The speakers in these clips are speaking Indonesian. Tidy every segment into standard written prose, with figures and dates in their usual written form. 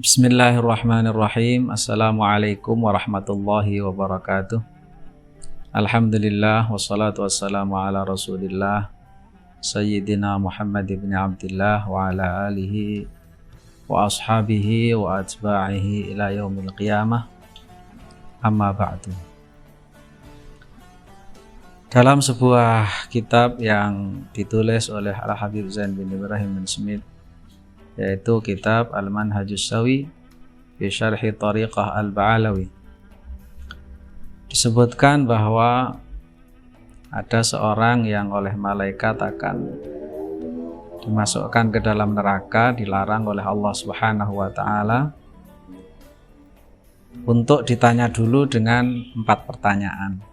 Bismillahirrahmanirrahim. Assalamualaikum warahmatullahi wabarakatuh. Alhamdulillah wassalatu wassalamu ala Rasulillah Sayyidina Muhammad ibn Abdillah wa ala alihi wa ashabihi wa atba'ihi ila yaumil qiyamah. Amma ba'du. Dalam sebuah kitab yang ditulis oleh Al-Habib Zain bin Ibrahim bin Smith, yaitu kitab Al-Manhajus Shawi fi Syarhi Tariqah Al-Ba'alawi, disebutkan bahwa ada seorang yang oleh malaikat akan dimasukkan ke dalam neraka, dilarang oleh Allah Subhanahu wa ta'ala untuk ditanya dulu dengan 4 pertanyaan.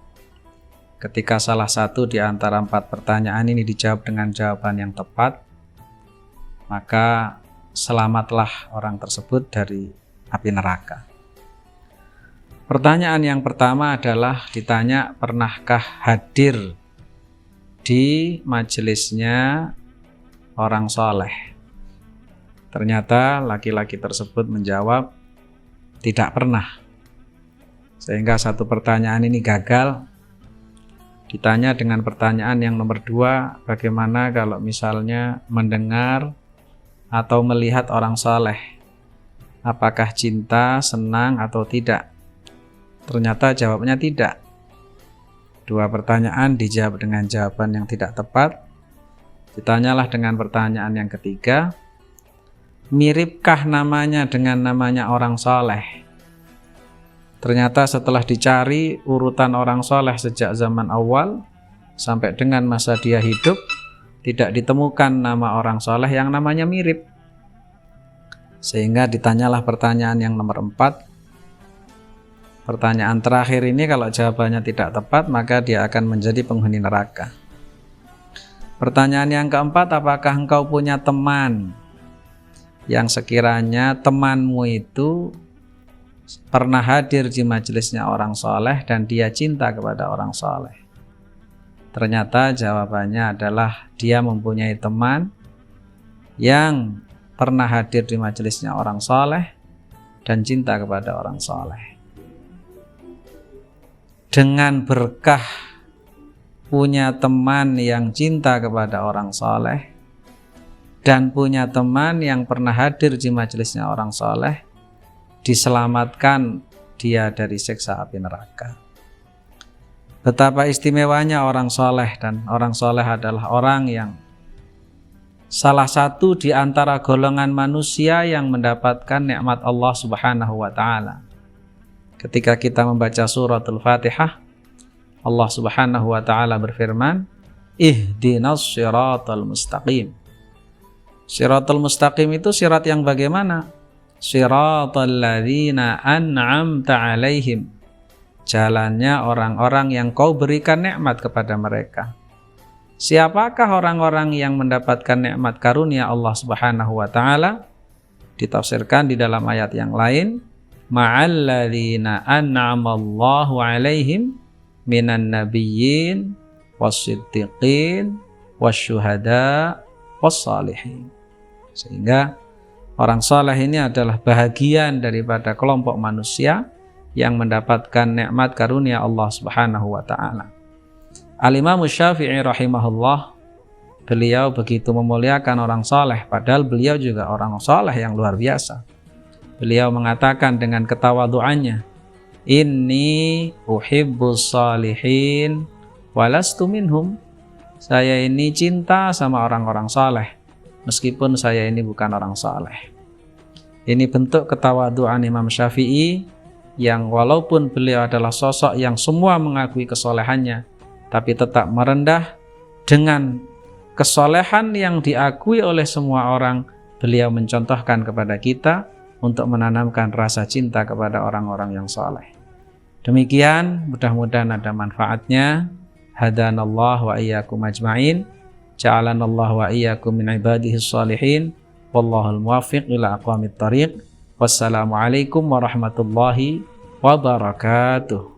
Ketika salah satu di antara 4 pertanyaan ini dijawab dengan jawaban yang tepat, maka selamatlah orang tersebut dari api neraka. Pertanyaan yang pertama adalah ditanya, pernahkah hadir di majelisnya orang soleh? Ternyata laki-laki tersebut menjawab tidak pernah, sehingga satu pertanyaan ini gagal. Ditanya dengan pertanyaan yang nomor 2, bagaimana kalau misalnya mendengar atau melihat orang saleh, apakah cinta, senang atau tidak? Ternyata jawabnya tidak. 2 pertanyaan dijawab dengan jawaban yang tidak tepat. Ditanyalah dengan pertanyaan yang ketiga, miripkah namanya dengan namanya orang saleh? Ternyata setelah dicari urutan orang saleh sejak zaman awal sampai dengan masa dia hidup, tidak ditemukan nama orang soleh yang namanya mirip. Sehingga ditanyalah pertanyaan yang nomor 4. Pertanyaan terakhir ini kalau jawabannya tidak tepat, maka dia akan menjadi penghuni neraka. Pertanyaan yang keempat, apakah engkau punya teman yang sekiranya temanmu itu pernah hadir di majelisnya orang soleh dan dia cinta kepada orang soleh? Ternyata jawabannya adalah dia mempunyai teman yang pernah hadir di majelisnya orang soleh dan cinta kepada orang soleh. Dengan berkah punya teman yang cinta kepada orang soleh dan punya teman yang pernah hadir di majelisnya orang soleh, diselamatkan dia dari siksa api neraka. Betapa istimewanya orang soleh, dan orang soleh adalah orang yang salah satu di antara golongan manusia yang mendapatkan nikmat Allah Subhanahu wa ta'ala. Ketika kita membaca suratul Fatihah, Allah Subhanahu wa ta'ala berfirman, ihdinas siratal mustaqim. Siratul mustaqim itu sirat yang bagaimana? Siratal ladzina an'amta alaihim, jalannya orang-orang yang kau berikan nikmat kepada mereka. Siapakah orang-orang yang mendapatkan nikmat karunia Allah Subhanahu wa ta'ala? Ditafsirkan di dalam ayat yang lain, ma'alladzina an'amallahu alaihim minan nabiyyin wassiddiqin wasyuhada wassalihin. Sehingga orang saleh ini adalah bahagian daripada kelompok manusia yang mendapatkan nikmat karunia Allah Subhanahu wa ta'ala. Al-Imam Syafi'i rahimahullah, beliau begitu memuliakan orang saleh, padahal beliau juga orang saleh yang luar biasa. Beliau mengatakan dengan ketawaduannya, inni uhibbus salihin walastu minhum. Saya ini cinta sama orang-orang saleh, meskipun saya ini bukan orang saleh. Ini bentuk ketawaduan Imam Syafi'i, yang walaupun beliau adalah sosok yang semua mengakui kesolehannya, tapi tetap merendah. Dengan kesolehan yang diakui oleh semua orang, beliau mencontohkan kepada kita untuk menanamkan rasa cinta kepada orang-orang yang soleh. Demikian, mudah-mudahan ada manfaatnya. Hadanallahu wa iyyakum ajma'in, ja'alanallahu wa iyyakum min ibadihi sholihin, wallahul muwaffiq ila aqwamit thariq. Wassalamualaikum warahmatullahi wabarakatuh.